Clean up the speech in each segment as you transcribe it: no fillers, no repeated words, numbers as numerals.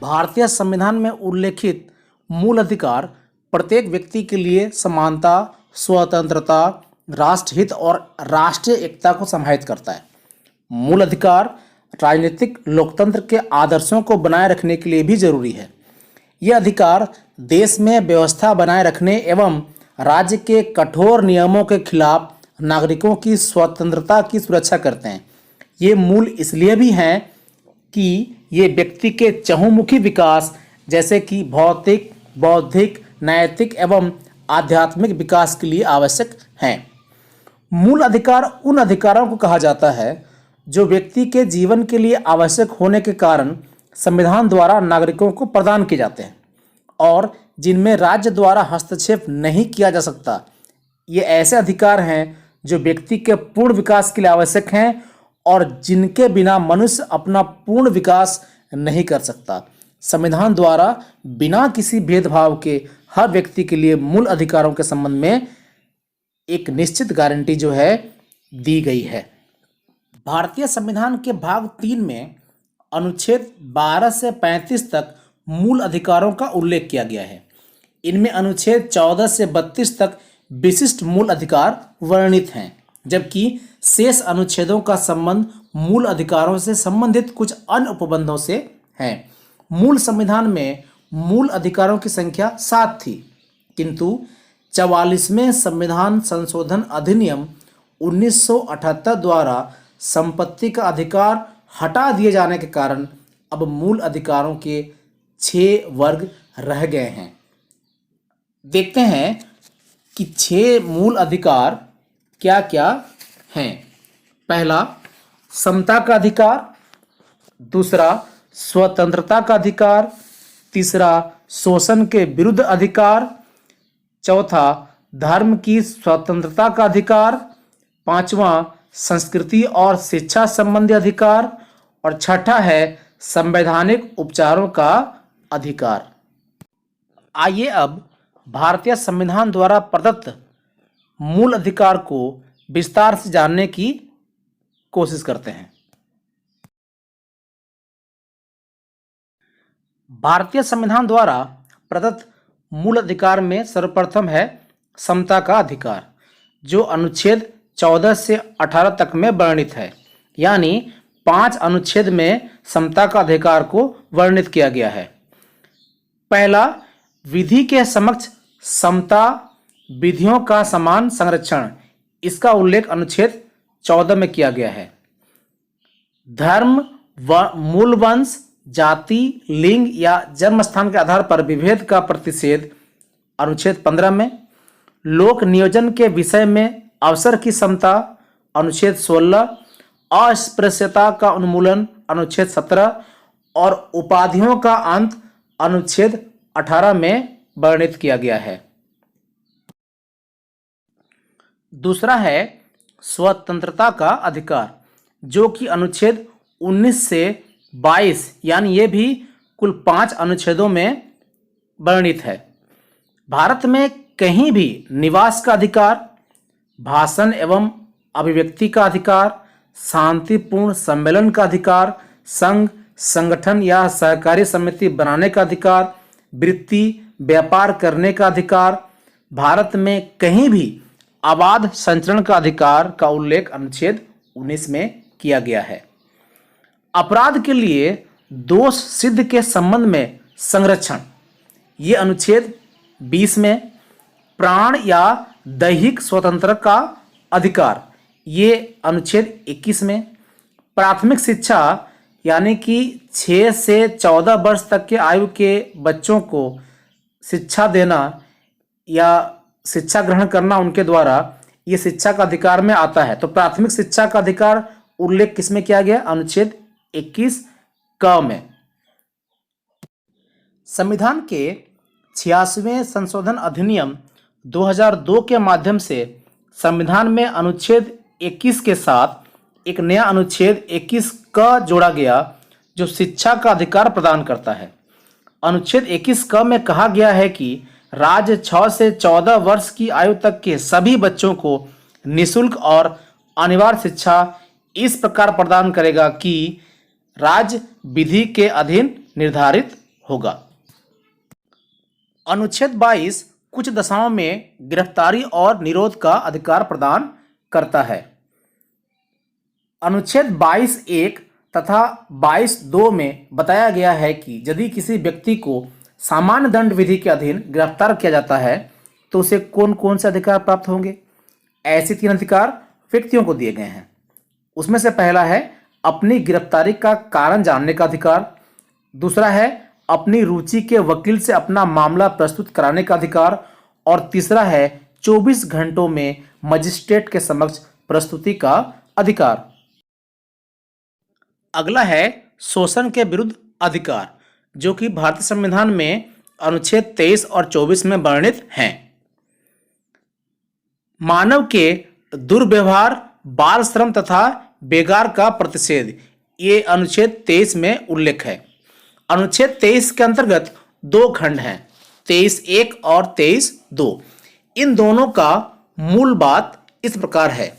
भारतीय संविधान में उल्लेखित मूल अधिकार प्रत्येक व्यक्ति के लिए समानता, स्वतंत्रता, राष्ट्रहित और राष्ट्रीय एकता को समाहित करता है। मूल अधिकार राजनीतिक लोकतंत्र के आदर्शों को बनाए रखने के लिए भी जरूरी है। यह अधिकार देश में व्यवस्था बनाए रखने एवं राज्य के कठोर नियमों के खिलाफ नागरिकों की स्वतंत्रता की सुरक्षा करते हैं। ये मूल इसलिए भी हैं कि ये व्यक्ति के चहुमुखी विकास जैसे कि भौतिक, बौद्धिक, नैतिक एवं आध्यात्मिक विकास के लिए आवश्यक हैं। मूल अधिकार उन अधिकारों को कहा जाता है जो व्यक्ति के जीवन के लिए आवश्यक होने के कारण संविधान द्वारा नागरिकों को प्रदान किए जाते हैं और जिनमें राज्य द्वारा हस्तक्षेप नहीं किया जा सकता। ये ऐसे अधिकार हैं जो व्यक्ति के पूर्ण विकास के लिए आवश्यक हैं और जिनके बिना मनुष्य अपना पूर्ण विकास नहीं कर सकता। संविधान द्वारा बिना किसी भेदभाव के हर व्यक्ति के लिए मूल अधिकारों के संबंध में एक निश्चित गारंटी जो है दी गई है। भारतीय संविधान के भाग 3 में अनुच्छेद 12 से 35 तक मूल अधिकारों का उल्लेख किया गया है। इनमें अनुच्छेद 14 से 32 तक विशिष्ट मूल अधिकार वर्णित हैं, जबकि शेष अनुच्छेदों का संबंध मूल अधिकारों से संबंधित कुछ अन्य उपबंधों से है। मूल संविधान में मूल अधिकारों की संख्या 7 थी, किंतु 44वें संविधान संशोधन अधिनियम 1978 द्वारा संपत्ति का अधिकार हटा दिए जाने के कारण अब मूल अधिकारों के 6 वर्ग रह गए हैं। देखते हैं कि 6 मूल अधिकार क्या क्या हैं। पहला, समता का अधिकार। दूसरा, स्वतंत्रता का अधिकार। तीसरा, शोषण के विरुद्ध अधिकार। चौथा, धर्म की स्वतंत्रता का अधिकार। पांचवा, संस्कृति और शिक्षा संबंधी अधिकार। और छठा है संवैधानिक उपचारों का अधिकार। आइए अब भारतीय संविधान द्वारा प्रदत्त मूल अधिकार को विस्तार से जानने की कोशिश करते हैं। भारतीय संविधान द्वारा प्रदत्त मूल अधिकार में सर्वप्रथम है समता का अधिकार, जो अनुच्छेद 14 से 18 तक में वर्णित है। यानी 5 अनुच्छेद में समता का अधिकार को वर्णित किया गया है। पहला, विधि के समक्ष समता, विधियों का समान संरक्षण। इसका उल्लेख अनुच्छेद 14 में किया गया है। धर्म, मूल वंश, जाति, लिंग या जन्म स्थान के आधार पर विभेद का प्रतिषेध अनुच्छेद 15 में। लोक नियोजन के विषय में अवसर की समता अनुच्छेद 16। अस्पृश्यता का उन्मूलन अनुच्छेद 17 और उपाधियों का अंत अनुच्छेद 18 में वर्णित किया गया है। दूसरा है स्वतंत्रता का अधिकार, जो कि अनुच्छेद 19 से 22 यानी ये भी कुल 5 अनुच्छेदों में वर्णित है। भारत में कहीं भी निवास का अधिकार, भाषण एवं अभिव्यक्ति का अधिकार, शांतिपूर्ण सम्मेलन का अधिकार, संघ, संगठन या सहकारी समिति बनाने का अधिकार, वृत्ति, व्यापार करने का अधिकार, भारत में कहीं भी अबाध संचरण का अधिकार का उल्लेख अनुच्छेद 19 में किया गया है। अपराध के लिए दोष सिद्ध के संबंध में संरक्षण, ये अनुच्छेद 20 में। प्राण या दैहिक स्वतंत्रता का अधिकार, ये अनुच्छेद 21 में। प्राथमिक शिक्षा यानी कि 6 से 14 वर्ष तक के आयु के बच्चों को शिक्षा देना या शिक्षा ग्रहण करना उनके द्वारा, ये शिक्षा का अधिकार में आता है। तो प्राथमिक शिक्षा का अधिकार उल्लेख किसमें किया गया? अनुच्छेद 21 क में। संविधान के 86वें संशोधन अधिनियम 2002 के माध्यम से संविधान में अनुच्छेद 21 के साथ एक नया अनुच्छेद 21 क जोड़ा गया, जो शिक्षा का अधिकार प्रदान करता है। अनुच्छेद 21 क में कहा गया है कि राज्य 6 से 14 वर्ष की आयु तक के सभी बच्चों को निःशुल्क और अनिवार्य शिक्षा इस प्रकार प्रदान करेगा कि राज्य विधि के अधीन निर्धारित होगा। अनुच्छेद 22 कुछ दशाओं में गिरफ्तारी और निरोध का अधिकार प्रदान करता है। अनुच्छेद 22(1) तथा 22(2) में बताया गया है कि यदि किसी व्यक्ति को सामान्य दंड विधि के अधीन गिरफ्तार किया जाता है तो उसे कौन कौन से अधिकार प्राप्त होंगे। ऐसे 3 अधिकार व्यक्तियों को दिए गए हैं। उसमें से पहला है अपनी गिरफ्तारी का कारण जानने का अधिकार, दूसरा है अपनी रुचि के वकील से अपना मामला प्रस्तुत कराने का अधिकार, और तीसरा है 24 घंटों में मजिस्ट्रेट के समक्ष प्रस्तुति का अधिकार। अगला है शोषण के विरुद्ध अधिकार, जो कि भारतीय संविधान में अनुच्छेद 23 और 24 में वर्णित हैं। मानव के दुर्व्यवहार, बाल श्रम तथा बेगार का प्रतिषेध, ये अनुच्छेद 23 में उल्लेख है। अनुच्छेद 23 के अंतर्गत 2 खंड हैं, 23(1) और 23(2). इन दोनों का मूल बात इस प्रकार है।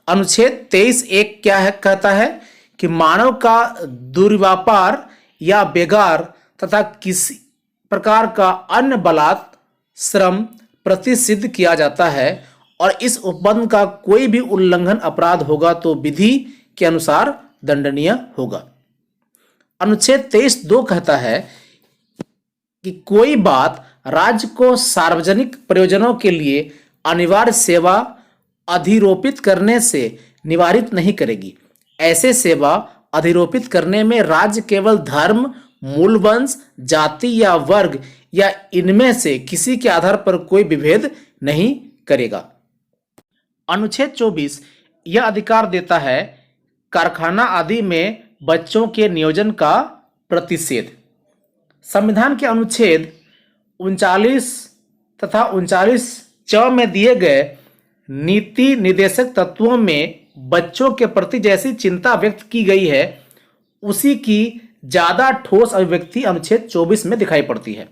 अनुच्छेद 23(1) क्या है, कहता है कि मानव का दुर्व्यापार या बेगार तथा किसी प्रकार का अन्य बलात् श्रम प्रतिषिद्ध किया जाता है और इस उपबंध का कोई भी उल्लंघन अपराध होगा तो विधि के अनुसार दंडनीय होगा। अनुच्छेद 23(2) कहता है कि कोई बात राज्य को सार्वजनिक प्रयोजनों के लिए अनिवार्य सेवा अधिरोपित करने से निवारित नहीं करेगी। ऐसे सेवा अधिरोपित करने में राज्य केवल धर्म, मूल वंश, जाति या वर्ग या इनमें से किसी के आधार पर कोई विभेद नहीं करेगा। अनुच्छेद 24 यह अधिकार देता है कारखाना आदि में बच्चों के नियोजन का प्रतिषेध। संविधान के अनुच्छेद 39 तथा 39(च) में दिए गए नीति निर्देशक तत्वों में बच्चों के प्रति जैसी चिंता व्यक्त की गई है उसी की ज्यादा ठोस अभिव्यक्ति अनुच्छेद 24 में दिखाई पड़ती है।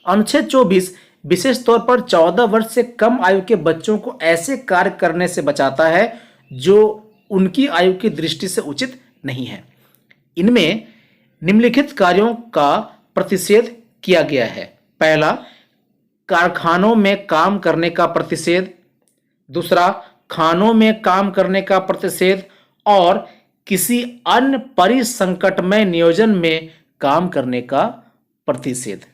अनुच्छेद 24 विशेष तौर पर 14 वर्ष से कम आयु के बच्चों को ऐसे कार्य करने से बचाता है जो उनकी आयु की दृष्टि से उचित नहीं है। इनमें निम्नलिखित कार्यों का प्रतिषेध किया गया है। पहला, कारखानों में काम करने का प्रतिषेध, दूसरा खानों में काम करने का प्रतिषेध और किसी अन्य परिसंकटमय नियोजन में काम करने का प्रतिषेध।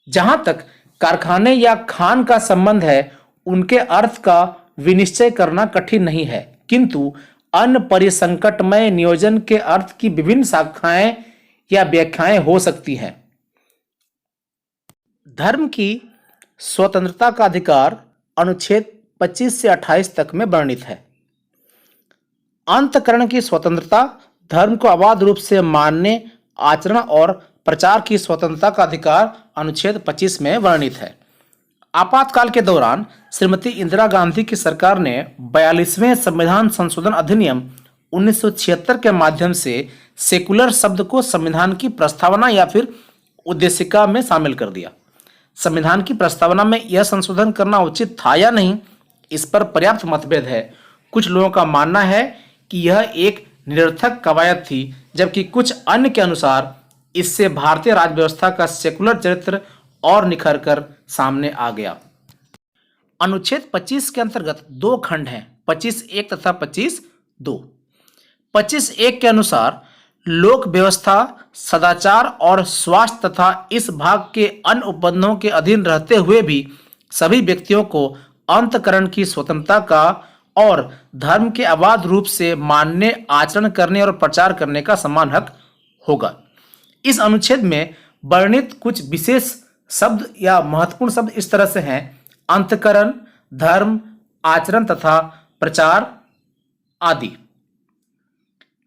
जहां तक कारखाने या खान का संबंध है उनके अर्थ का विनिश्चय करना कठिन नहीं है, किंतु अन्य परिसंकटमय नियोजन के अर्थ की विभिन्न शाखाएं या व्याख्याएं हो सकती हैं। धर्म की स्वतंत्रता का अधिकार अनुच्छेद 25 से 28 तक में वर्णित है। अंतःकरण की स्वतंत्रता, धर्म को अबाध रूप से मानने, आचरण और प्रचार की स्वतंत्रता का अधिकार अनुच्छेद 25 में वर्णित है। आपातकाल के दौरान श्रीमती इंदिरा गांधी की सरकार ने 42वें संविधान संशोधन अधिनियम 1976 के माध्यम से सेकुलर शब्द को संविधान की प्रस्तावना या फिर उद्देशिका में शामिल कर दिया। संविधान की प्रस्तावना में यह संशोधन करना उचित था या नहीं, इस पर पर्याप्त मतभेद है। कुछ लोगों का मानना है कि यह एक निरर्थक कवायद थी, जबकि कुछ अन्य के अनुसार इससे भारतीय राज्य व्यवस्था का सेकुलर चरित्र और निखर कर सामने आ गया। अनुच्छेद 25 के अंतर्गत 2 खंड हैं, 25(1) तथा 25(2). 25(1) के अनुसार लोक व्यवस्था, सदाचार और स्वास्थ्य तथा इस भाग के अन्य उपबंधों के अधीन रहते हुए भी सभी व्यक्तियों को अंतःकरण की स्वतंत्रता का और धर्म के अबाध रूप से मानने, आचरण करने और प्रचार करने का समान हक होगा। इस अनुच्छेद में वर्णित कुछ विशेष शब्द या महत्वपूर्ण शब्द इस तरह से हैं: अंतःकरण, धर्म, आचरण तथा प्रचार आदि।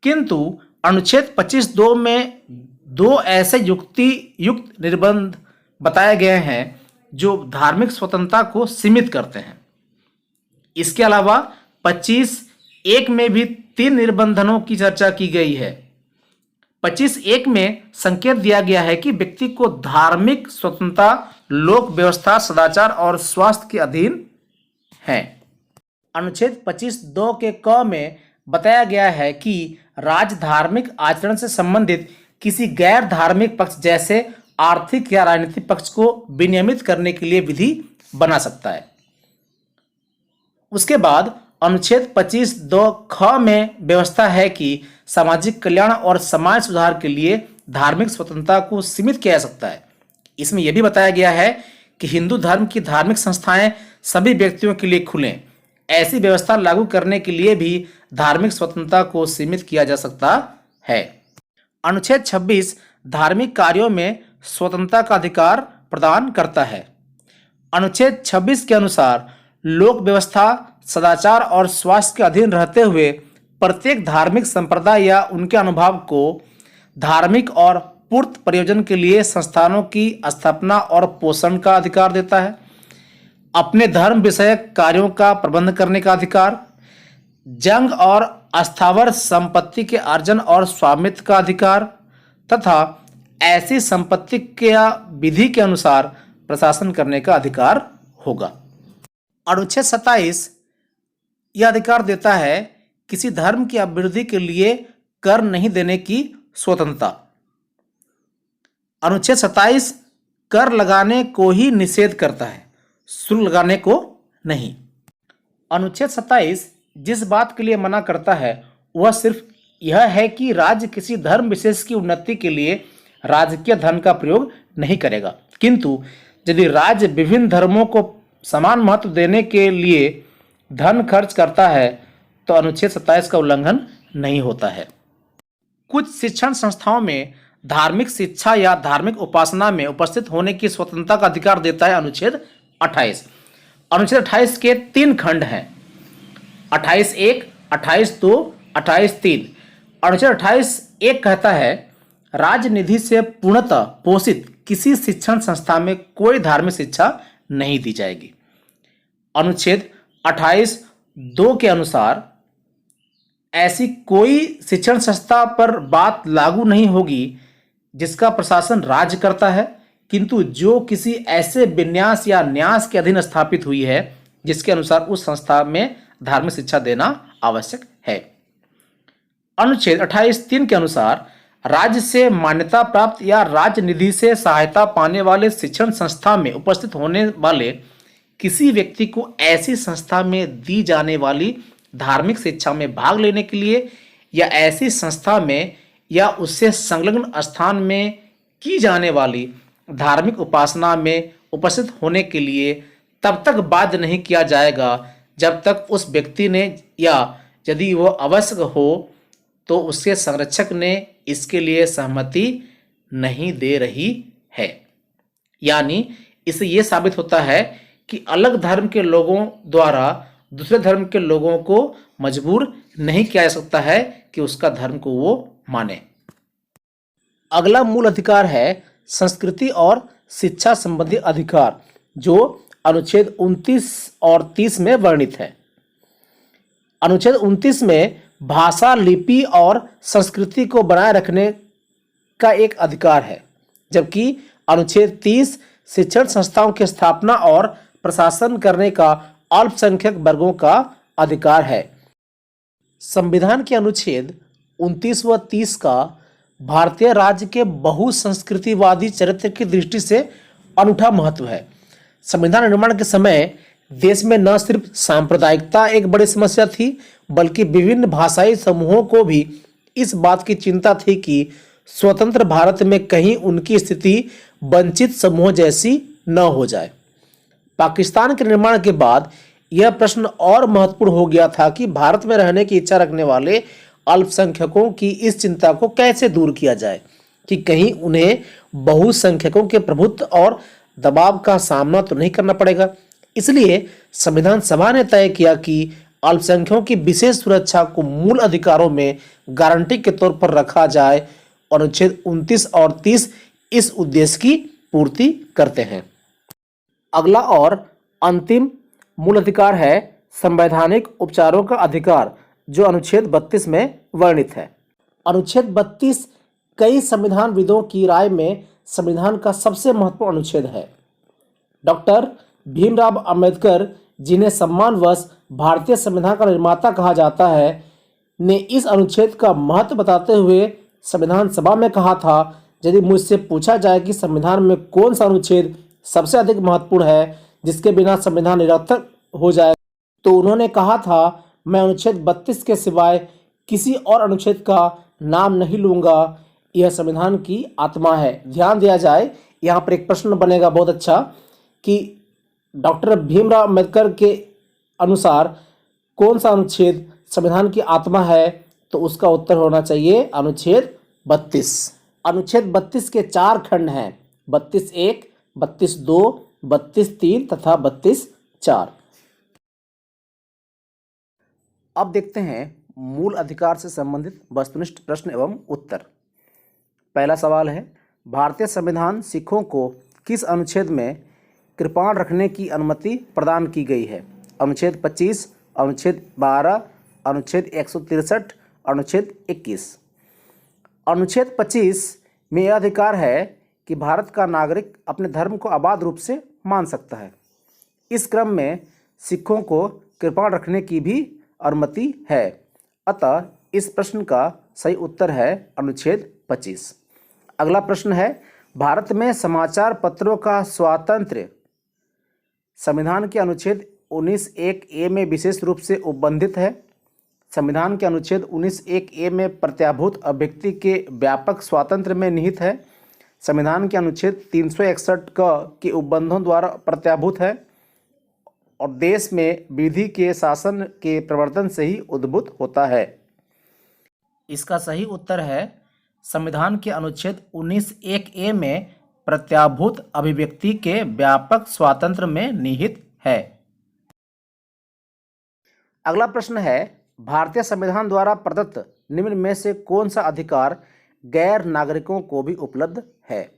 किंतु अनुच्छेद 25(2) में 2 ऐसे युक्त निर्बंध बताए गए हैं जो धार्मिक स्वतंत्रता को सीमित करते हैं। इसके अलावा 25(1) में भी 3 निबंधनों की चर्चा की गई है। 25(1) में संकेत दिया गया है कि व्यक्ति को धार्मिक स्वतंत्रता, लोक व्यवस्था, सदाचार और स्वास्थ्य के अधीन है। अनुच्छेद 25(2) के क में बताया गया है कि राज्य धार्मिक आचरण से संबंधित किसी गैर धार्मिक पक्ष जैसे आर्थिक या राजनीतिक पक्ष को विनियमित करने के लिए विधि बना सकता है। उसके बाद अनुच्छेद 25(2) ख में व्यवस्था है कि सामाजिक कल्याण और समाज सुधार के लिए धार्मिक स्वतंत्रता को सीमित किया जा सकता है। इसमें यह भी बताया गया है कि हिंदू धर्म की धार्मिक संस्थाएं सभी व्यक्तियों के लिए खुलें। ऐसी व्यवस्था लागू करने के लिए भी धार्मिक स्वतंत्रता को सीमित किया जा सकता है। अनुच्छेद 26 धार्मिक कार्यों में स्वतंत्रता का अधिकार प्रदान करता है। अनुच्छेद 26 के अनुसार लोक व्यवस्था, सदाचार और स्वास्थ्य के अधीन रहते हुए प्रत्येक धार्मिक संप्रदाय या उनके अनुभाग को धार्मिक और पूर्त प्रयोजन के लिए संस्थानों की स्थापना और पोषण का अधिकार देता है। अपने धर्म विषयक कार्यों का प्रबंध करने का अधिकार, जंग और अस्थावर संपत्ति के अर्जन और स्वामित्व का अधिकार तथा ऐसी संपत्ति के विधि के अनुसार प्रशासन करने का अधिकार होगा। अनुच्छेद 27 यह अधिकार देता है किसी धर्म की अभिवृद्धि के लिए कर नहीं देने की स्वतंत्रता। अनुच्छेद 27 कर लगाने को ही निषेध करता है, शुल्क लगाने को नहीं। अनुच्छेद 27 जिस बात के लिए मना करता है वह सिर्फ यह है कि राज्य किसी धर्म विशेष की उन्नति के लिए राजकीय धन का प्रयोग नहीं करेगा, किंतु यदि राज्य विभिन्न धर्मों को समान महत्व देने के लिए धन खर्च करता है तो अनुच्छेद 27 का उल्लंघन नहीं होता है। कुछ शिक्षण संस्थाओं में धार्मिक शिक्षा या धार्मिक उपासना में उपस्थित होने की स्वतंत्रता का अधिकार देता है अनुच्छेद 28। अनुच्छेद 28 के 3 खंड हैं, 28(1), 28(2), 28(3). अनुच्छेद 28(1) कहता है राज्य निधि से पूर्णतः पोषित किसी शिक्षण संस्था में कोई धार्मिक शिक्षा नहीं दी जाएगी। अनुच्छेद 28(2) के अनुसार ऐसी कोई शिक्षण संस्था पर बात लागू नहीं होगी जिसका प्रशासन राज्य करता है, किंतु जो किसी ऐसे विन्यास या न्यास के अधीन स्थापित हुई है जिसके अनुसार उस संस्था में धार्मिक शिक्षा देना आवश्यक है। अनुच्छेद 28(3) के अनुसार राज्य से मान्यता प्राप्त या राज्य निधि से सहायता पाने वाले शिक्षण संस्था में उपस्थित होने वाले किसी व्यक्ति को ऐसी संस्था में दी जाने वाली धार्मिक शिक्षा में भाग लेने के लिए या ऐसी संस्था में या उससे संलग्न स्थान में की जाने वाली धार्मिक उपासना में उपस्थित होने के लिए तब तक बाध्य नहीं किया जाएगा जब तक उस व्यक्ति ने या यदि वह आवश्यक हो तो उसके संरक्षक ने इसके लिए सहमति नहीं दे रही है। यानी इससे यह साबित होता है कि अलग धर्म के लोगों द्वारा दूसरे धर्म के लोगों को मजबूर नहीं किया जा सकता है कि उसका धर्म को वो माने। अगला मूल अधिकार है संस्कृति और शिक्षा संबंधी अधिकार, जो अनुच्छेद 29 और 30 में वर्णित है। अनुच्छेद 29 में भाषा, लिपि और संस्कृति को बनाए रखने का एक अधिकार है, जबकि अनुच्छेद 30 शिक्षण संस्थाओं की स्थापना और प्रशासन करने का अल्पसंख्यक वर्गों का अधिकार है। संविधान के अनुच्छेद 29 व 30 का भारतीय राज्य के बहुसंस्कृतिवादी चरित्र की दृष्टि से अनूठा महत्व है। संविधान निर्माण के समय देश में न सिर्फ सांप्रदायिकता एक बड़ी समस्या थी, बल्कि विभिन्न भाषाई समूहों को भी इस बात की चिंता थी कि स्वतंत्र भारत में कहीं उनकी स्थिति वंचित समूह जैसी न हो जाए। पाकिस्तान के निर्माण के बाद यह प्रश्न और महत्वपूर्ण हो गया था कि भारत में रहने की इच्छा रखने वाले अल्पसंख्यकों की इस चिंता को कैसे दूर किया जाए कि कहीं उन्हें बहुसंख्यकों के प्रभुत्व और दबाव का सामना तो नहीं करना पड़ेगा। इसलिए संविधान सभा ने तय किया कि अल्पसंख्यकों की विशेष सुरक्षा को मूल अधिकारों में गारंटी के तौर पर रखा जाए। अनुच्छेद 29 और 30 इस उद्देश्य की पूर्ति करते हैं। अगला और अंतिम मूल अधिकार है संवैधानिक उपचारों का अधिकार, जो अनुच्छेद 32 में वर्णित है। अनुच्छेद 32 कई संविधानविदों की राय में संविधान का सबसे महत्वपूर्ण अनुच्छेद है। डॉक्टर भीमराव अंबेडकर, जिन्हें सम्मानवश भारतीय संविधान का निर्माता कहा जाता है, ने इस अनुच्छेद का महत्व बताते हुए संविधान सभा में कहा था यदि मुझसे पूछा जाए कि संविधान में कौन सा अनुच्छेद सबसे अधिक महत्वपूर्ण है, जिसके बिना संविधान निरर्थक हो जाए, तो उन्होंने कहा था, मैं अनुच्छेद 32 के सिवाय किसी और अनुच्छेद का नाम नहीं लूंगा, यह संविधान की आत्मा है। ध्यान दिया जाए, यहाँ पर एक प्रश्न बनेगा बहुत अच्छा कि डॉक्टर भीमराव अम्बेडकर के अनुसार कौन सा अनुच्छेद संविधान की आत्मा है, तो उसका उत्तर होना चाहिए अनुच्छेद 32। अनुच्छेद 32 के 4 खंड हैं, 32(1), 32(2), 32(3) तथा 32(4). अब देखते हैं मूल अधिकार से संबंधित वस्तुनिष्ठ प्रश्न एवं उत्तर। पहला सवाल है, भारतीय संविधान सिखों को किस अनुच्छेद में कृपाण रखने की अनुमति प्रदान की गई है? अनुच्छेद 25, अनुच्छेद 12, अनुच्छेद 163, अनुच्छेद 21। अनुच्छेद 25 में यह अधिकार है कि भारत का नागरिक अपने धर्म को अबाध रूप से मान सकता है। इस क्रम में सिखों को कृपाण रखने की भी अनुमति है। अतः इस प्रश्न का सही उत्तर है अनुच्छेद 25। अगला प्रश्न है, भारत में समाचार पत्रों का स्वातंत्र्य संविधान के अनुच्छेद 19(1)(a) में विशेष रूप से उपबंधित है। संविधान के अनुच्छेद 19(1)(a) में प्रत्याभूत अभिव्यक्ति के व्यापक स्वातंत्र्य में निहित है। संविधान के अनुच्छेद 361 के उपबंधों द्वारा प्रत्याभूत है और देश में विधि के शासन के प्रवर्तन से ही उद्भूत होता है। इसका सही उत्तर है संविधान के अनुच्छेद 19(1)(a) में प्रत्याभूत अभिव्यक्ति के व्यापक स्वातंत्र्य में निहित है। अगला प्रश्न है, भारतीय संविधान द्वारा प्रदत्त निम्न में से कौन सा अधिकार गैर नागरिकों को भी उपलब्ध है?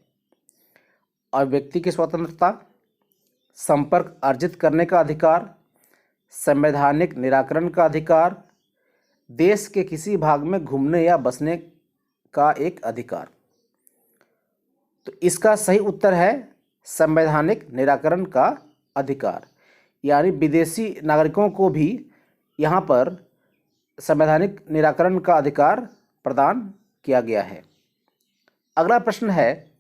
अभिव्यक्ति की स्वतंत्रता, संपर्क अर्जित करने का अधिकार, संवैधानिक निराकरण का अधिकार, देश के किसी भाग में घूमने या बसने का एक अधिकार। तो इसका सही उत्तर है संवैधानिक निराकरण का अधिकार, यानी विदेशी नागरिकों को भी यहाँ पर संवैधानिक निराकरण का अधिकार प्रदान किया गया है। अगला प्रश्न है,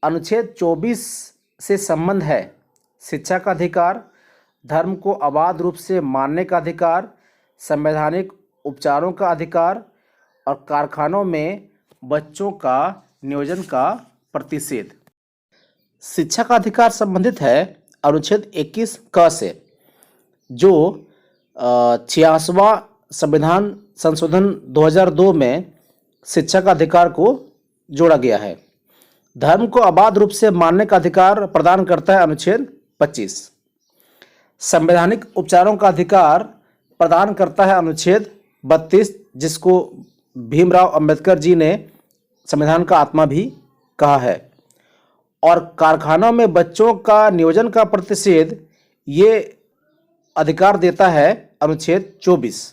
अनुच्छेद 24 से संबंध है शिक्षा का अधिकार, धर्म को अबाध रूप से मानने का अधिकार, संवैधानिक उपचारों का अधिकार और कारखानों में बच्चों का नियोजन का प्रतिषेध। शिक्षा का अधिकार संबंधित है अनुच्छेद 21 क से, जो 86वां संविधान संशोधन 2002 में शिक्षा का अधिकार को जोड़ा गया है। धर्म को अबाध रूप से मानने का अधिकार प्रदान करता है अनुच्छेद 25। संवैधानिक उपचारों का अधिकार प्रदान करता है अनुच्छेद 32, जिसको भीमराव अंबेडकर जी ने संविधान का आत्मा भी कहा है। और कारखानों में बच्चों का नियोजन का प्रतिषेध ये अधिकार देता है अनुच्छेद 24।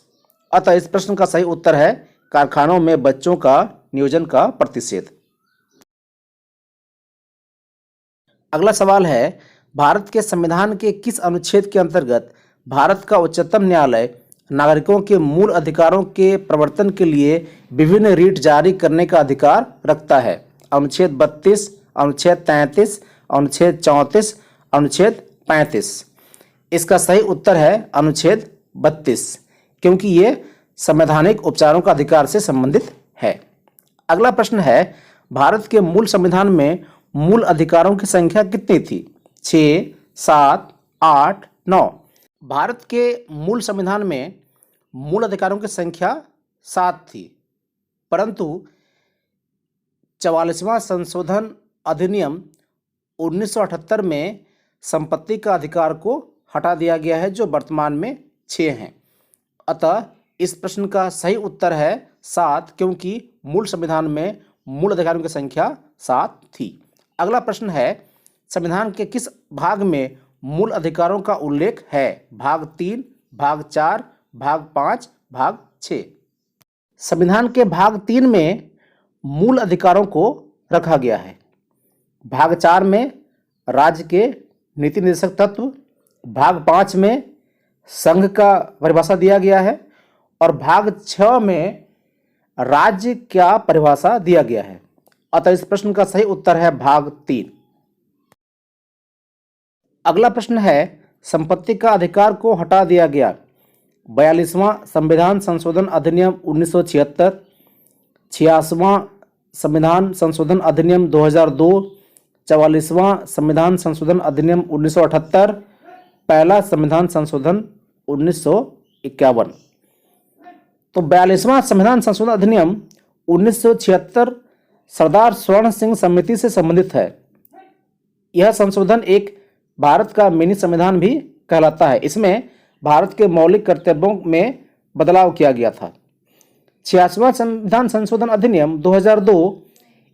अतः इस प्रश्न का सही उत्तर है कारखानों में बच्चों का नियोजन का प्रतिषेध। अगला सवाल है, भारत के संविधान के किस अनुच्छेद के अंतर्गत भारत का उच्चतम न्यायालय नागरिकों के मूल अधिकारों के प्रवर्तन के लिए विभिन्न रीट जारी करने का अधिकार रखता है? अनुच्छेद 32, अनुच्छेद 33, अनुच्छेद 34, अनुच्छेद 35। इसका सही उत्तर है अनुच्छेद 32, क्योंकि ये संवैधानिक उपचारों का अधिकार से संबंधित है। अगला प्रश्न है, भारत के मूल संविधान में मूल अधिकारों की संख्या कितनी थी? 6, 7, 8, 9। भारत के मूल संविधान में मूल अधिकारों की संख्या 7 थी, परंतु 44वां संशोधन अधिनियम 1978 में संपत्ति का अधिकार को हटा दिया गया है, जो वर्तमान में 6 हैं। अतः इस प्रश्न का सही उत्तर है 7, क्योंकि मूल संविधान में मूल अधिकारों की संख्या 7 थी। अगला प्रश्न है, संविधान के किस भाग में मूल अधिकारों का उल्लेख है? भाग 3, भाग 4, भाग 5, भाग 6। संविधान के भाग 3 में मूल अधिकारों को रखा गया है। भाग 4 में राज्य के नीति निर्देशक तत्व, भाग 5 में संघ का परिभाषा दिया गया है और भाग 6 में राज्य का परिभाषा दिया गया है। अतः इस प्रश्न का सही उत्तर है भाग 3। अगला प्रश्न है, संपत्ति का अधिकार को हटा दिया गया। 42वां संविधान संशोधन अधिनियम 1976, 86वां संविधान संशोधन अधिनियम 2002, 44वां संविधान संशोधन अधिनियम 1978, पहला संविधान संशोधन 1951। तो 42वां संविधान संशोधन अधिनियम 1976 सरदार स्वर्ण सिंह समिति से संबंधित है। यह संशोधन एक भारत का मिनी संविधान भी कहलाता है। इसमें भारत के मौलिक कर्तव्यों में बदलाव किया गया था। 86वां संविधान संशोधन अधिनियम 2002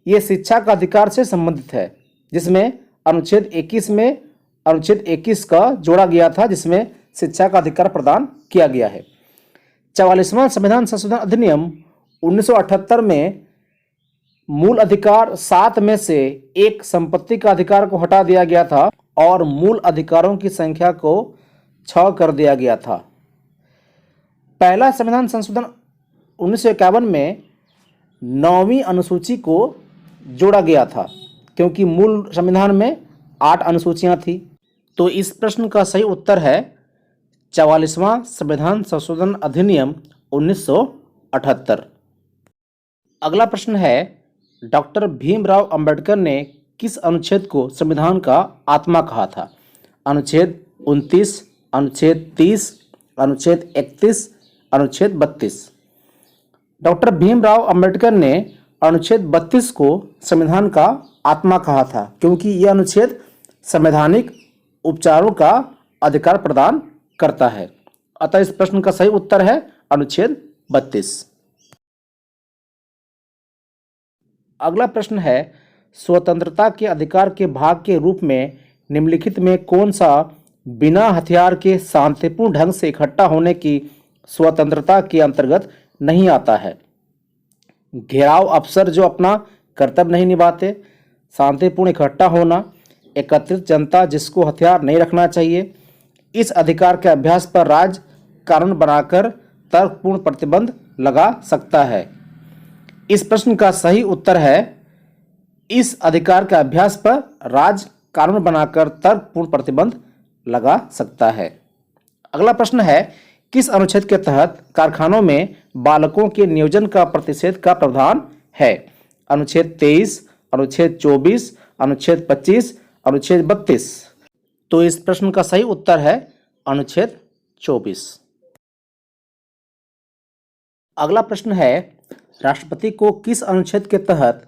ये शिक्षा का अधिकार से संबंधित है, जिसमें अनुच्छेद 21 में अनुच्छेद 21 का जोड़ा गया था, जिसमें शिक्षा का अधिकार प्रदान किया गया है। 44वां संविधान संशोधन अधिनियम 1978 में मूल अधिकार 7 में से एक संपत्ति का अधिकार को हटा दिया गया था और मूल अधिकारों की संख्या को 6 कर दिया गया था। पहला संविधान संशोधन 1951 में 9वीं अनुसूची को जोड़ा गया था, क्योंकि मूल संविधान में 8 अनुसूचियां थी। तो इस प्रश्न का सही उत्तर है 44वां संविधान संशोधन अधिनियम 1978। अगला प्रश्न है, डॉक्टर भीमराव अंबेडकर ने किस अनुच्छेद को संविधान का आत्मा कहा था? अनुच्छेद 29, अनुच्छेद 30, अनुच्छेद 31, अनुच्छेद 32। डॉक्टर भीमराव अंबेडकर ने अनुच्छेद 32 को संविधान का आत्मा कहा था, क्योंकि यह अनुच्छेद संवैधानिक उपचारों का अधिकार प्रदान करता है। अतः इस प्रश्न का सही उत्तर है अनुच्छेद 32। अगला प्रश्न है, स्वतंत्रता के अधिकार के भाग के रूप में निम्नलिखित में कौन सा बिना हथियार के शांतिपूर्ण ढंग से इकट्ठा होने की स्वतंत्रता के अंतर्गत नहीं आता है? घेराव अफसर जो अपना कर्तव्य नहीं निभाते, शांतिपूर्ण इकट्ठा होना, एकत्रित जनता जिसको हथियार नहीं रखना चाहिए। इस अधिकार के अभ्यास पर राज्य कानून बनाकर तर्कपूर्ण प्रतिबंध लगा सकता है। इस प्रश्न का सही उत्तर है इस अधिकार के अभ्यास पर राज्य कानून बनाकर तर्कपूर्ण प्रतिबंध लगा सकता है। अगला प्रश्न है, किस अनुच्छेद के तहत कारखानों में बालकों के नियोजन का प्रतिषेध का प्रावधान है? अनुच्छेद 23, अनुच्छेद 24, अनुच्छेद 25, अनुच्छेद 32। तो इस प्रश्न का सही उत्तर है अनुच्छेद 24। अगला प्रश्न है, राष्ट्रपति को किस अनुच्छेद के तहत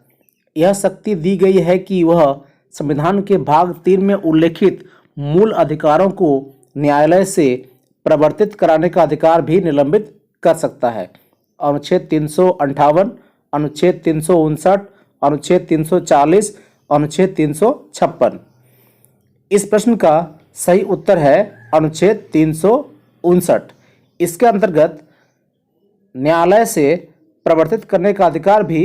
यह शक्ति दी गई है कि वह संविधान के भाग 3 में उल्लेखित मूल अधिकारों को न्यायालय से प्रवर्तित कराने का अधिकार भी निलंबित कर सकता है? अनुच्छेद 358, अनुच्छेद 359, अनुच्छेद 340, अनुच्छेद 356। इस प्रश्न का सही उत्तर है अनुच्छेद 359। इसके अंतर्गत न्यायालय से प्रवर्तित करने का अधिकार भी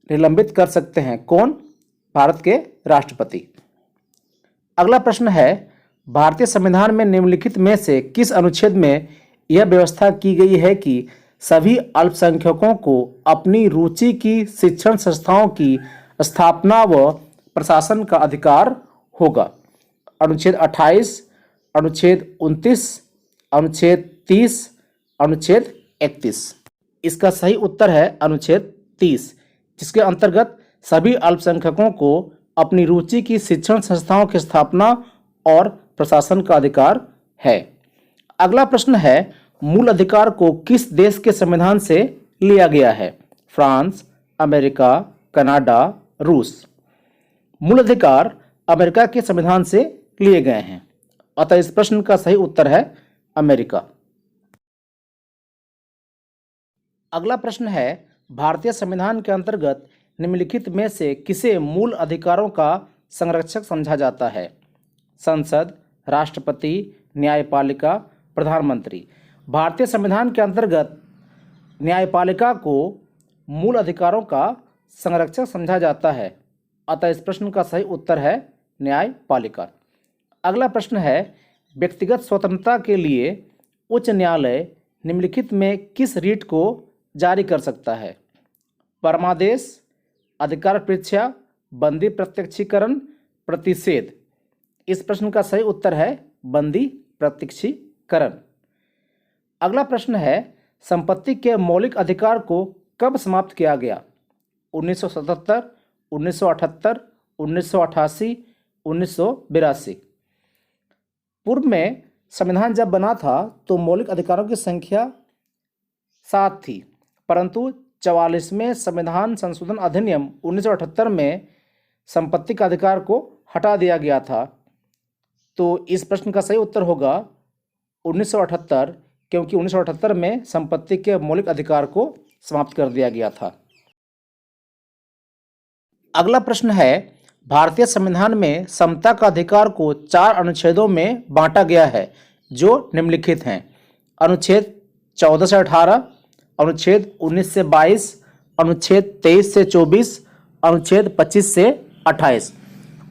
निलंबित कर सकते हैं। कौन? भारत के राष्ट्रपति। अगला प्रश्न है, भारतीय संविधान में निम्नलिखित में से किस अनुच्छेद में यह व्यवस्था की गई है कि सभी अल्पसंख्यकों को अपनी रुचि की शिक्षण संस्थाओं की स्थापना व प्रशासन का अधिकार होगा? अनुच्छेद 28, अनुच्छेद 29, अनुच्छेद 30, अनुच्छेद 31। इसका सही उत्तर है अनुच्छेद 30, जिसके अंतर्गत सभी अल्पसंख्यकों को अपनी रुचि की शिक्षण संस्थाओं की स्थापना और प्रशासन का अधिकार है। अगला प्रश्न है, मूल अधिकार को किस देश के संविधान से लिया गया है? फ्रांस, अमेरिका, कनाडा, रूस। मूल अधिकार अमेरिका के संविधान से लिए गए हैं। अतः इस प्रश्न का सही उत्तर है अमेरिका। अगला प्रश्न है, भारतीय संविधान के अंतर्गत निम्नलिखित में से किसे मूल अधिकारों का संरक्षक समझा जाता है? संसद, राष्ट्रपति, न्यायपालिका, प्रधानमंत्री। भारतीय संविधान के अंतर्गत न्यायपालिका को मूल अधिकारों का संरक्षक समझा जाता है। अतः इस प्रश्न का सही उत्तर है न्यायपालिका। अगला प्रश्न है, व्यक्तिगत स्वतंत्रता के लिए उच्च न्यायालय निम्नलिखित में किस रीट को जारी कर सकता है? परमादेश, अधिकार परीक्षा, बंदी प्रत्यक्षीकरण, प्रतिषेध। इस प्रश्न का सही उत्तर है बंदी प्रत्यक्षीकरण। अगला प्रश्न है, संपत्ति के मौलिक अधिकार को कब समाप्त किया गया? 1977, 1978, 1988, 1982। पूर्व में संविधान जब बना था तो मौलिक अधिकारों की संख्या 7 थी, परंतु 44वें संविधान संशोधन अधिनियम 1978 में संपत्ति का अधिकार को हटा दिया गया था। तो इस प्रश्न का सही उत्तर होगा 1978, क्योंकि 1978 में संपत्ति के मौलिक अधिकार को समाप्त कर दिया गया था। अगला प्रश्न है, भारतीय संविधान में समता का अधिकार को 4 अनुच्छेदों में बांटा गया है जो निम्नलिखित हैं। अनुच्छेद 14 से 18, अनुच्छेद 19 से 22, अनुच्छेद 23 से 24, अनुच्छेद 25 से 28।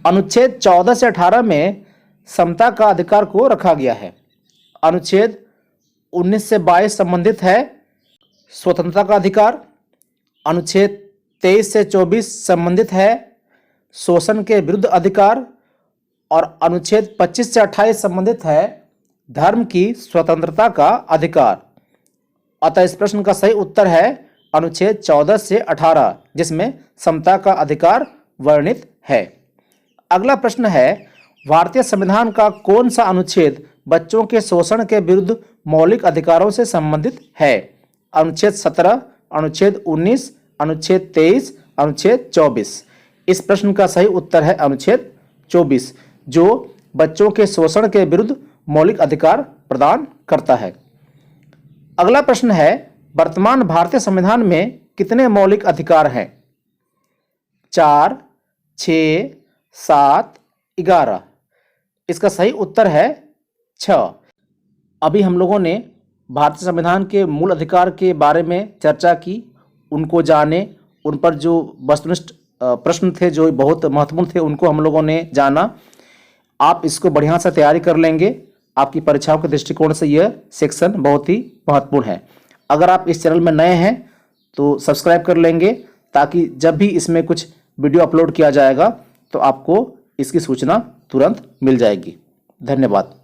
अनुच्छेद 14 से 18 में समता का अधिकार को रखा गया है। अनुच्छेद 19 से 22 संबंधित है स्वतंत्रता का अधिकार। अनुच्छेद 23 से 24 संबंधित है शोषण के विरुद्ध अधिकार और अनुच्छेद 25 से 28 संबंधित है धर्म की स्वतंत्रता का अधिकार। अतः इस प्रश्न का सही उत्तर है अनुच्छेद 14 से 18, जिसमें समता का अधिकार वर्णित है। अगला प्रश्न है, भारतीय संविधान का कौन सा अनुच्छेद बच्चों के शोषण के विरुद्ध मौलिक अधिकारों से संबंधित है? अनुच्छेद 17, अनुच्छेद 19, अनुच्छेद 23, अनुच्छेद 24। इस प्रश्न का सही उत्तर है अनुच्छेद 24, जो बच्चों के शोषण के विरुद्ध मौलिक अधिकार प्रदान करता है। अगला प्रश्न है, वर्तमान भारतीय संविधान में कितने मौलिक अधिकार हैं? 4, 6, 7, 11। इसका सही उत्तर है 6। अभी हम लोगों ने भारतीय संविधान के मूल अधिकार के बारे में चर्चा की, उनको जाने, उन पर जो वस्तुनिष्ठ प्रश्न थे जो बहुत महत्वपूर्ण थे उनको हम लोगों ने जाना। आप इसको बढ़िया से तैयारी कर लेंगे, आपकी परीक्षाओं के दृष्टिकोण से यह सेक्शन बहुत ही महत्वपूर्ण है। अगर आप इस चैनल में नए हैं तो सब्सक्राइब कर लेंगे, ताकि जब भी इसमें कुछ वीडियो अपलोड किया जाएगा तो आपको इसकी सूचना तुरंत मिल जाएगी। धन्यवाद।